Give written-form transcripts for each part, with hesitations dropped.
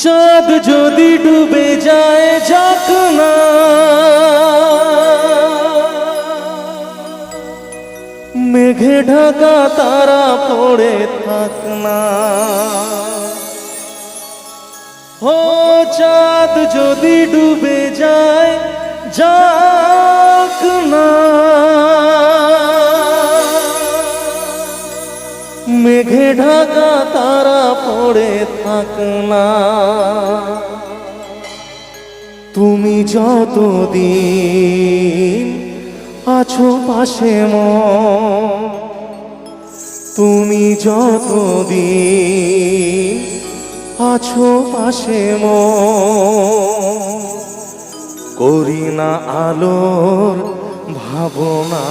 চাঁদ যদি ডুবে যায় যাক না, মেঘে ঢাকা তারা পড়ে থাক না। ও চাঁদ যদি ডুবে যায় যাক না, মেঘে ঢাকা তারা পড়ে থাক না। তুমি যতদিন আছো পাশে মন, তুমি যতদিন আছো পাশে মন, করি না আলোর ভাবনা।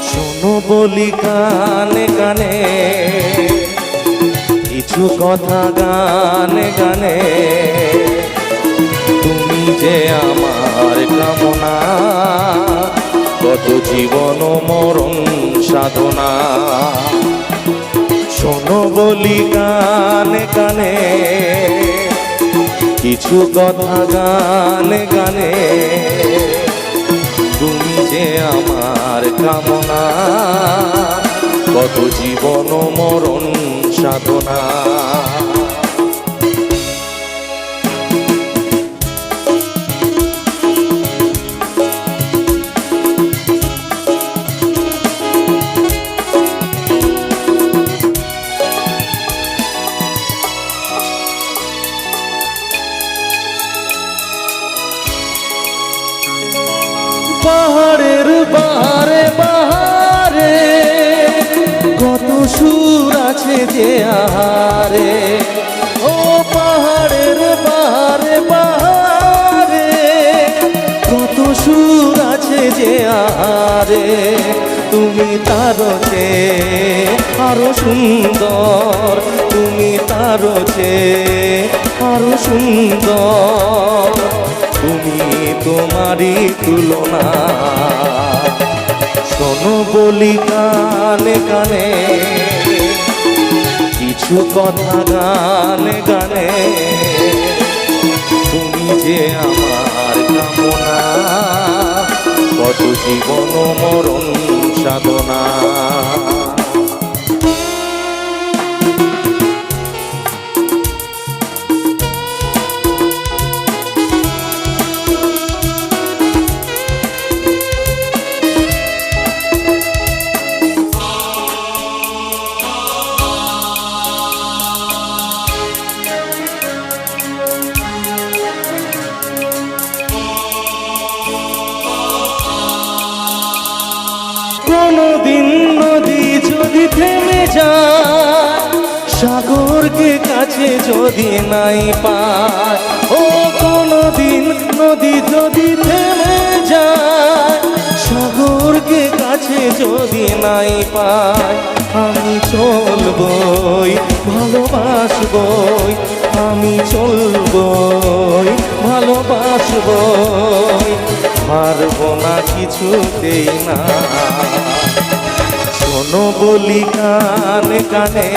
শোনো বলি গানে গানে কিছু কথা, গানে গানে তুমি যে আমার কামনা, কত জীবন মরণ সাধনা। শোনো বলি গানে গানে কিছু কথা, গানে গানে তুমি যে আমার কামনা, কত জীবন মরণ সাধনা। পাহাড়ের বাহারে বাহারে কত সুর আছে যে আহারে, ও পাহাড়ের বাহারে বাহারে কত সুর আছে যে আহারে। তুমি তার চেয়ে আরো সুন্দর, তুমি তার চেয়ে আরো সুন্দর, তুমি তোমারই তুলনা। শোনো বলি গানে গানে কিছু কথা, গানে গানে তুমি যে আমার কামনা, কত জীবন মরণ সাধনা। কোনদিন নদী যদি থেমে যায়, সাগরকে কাছে যদি নাই পায়, ও কোনদিন নদী যদি থেমে যায়, সাগরকে কাছে যদি নাই পায়, আমি চলবই ভালোবাসবই, আমি চলবই ভালোবাসবই, পারবো না কিছুতেই না। শোনো বলি গানে গানে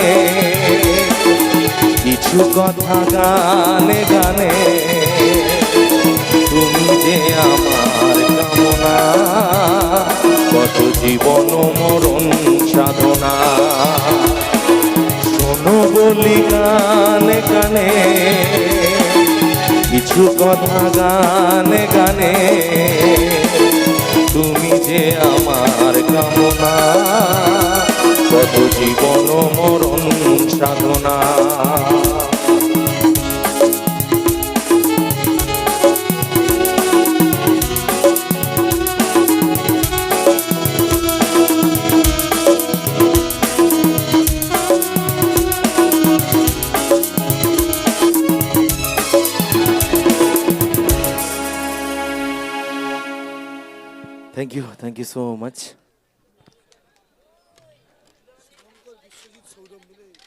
কিছু কথা, গানে গানে তুমি যে আমার কামনা, কত জীবন মরণ সাধনা। শোনো বলি গানে গানে কিছু কথা, গানে গানে তুমি যে আমার কামনা, কত জীবন মরণ সাধনা। Thank you so much.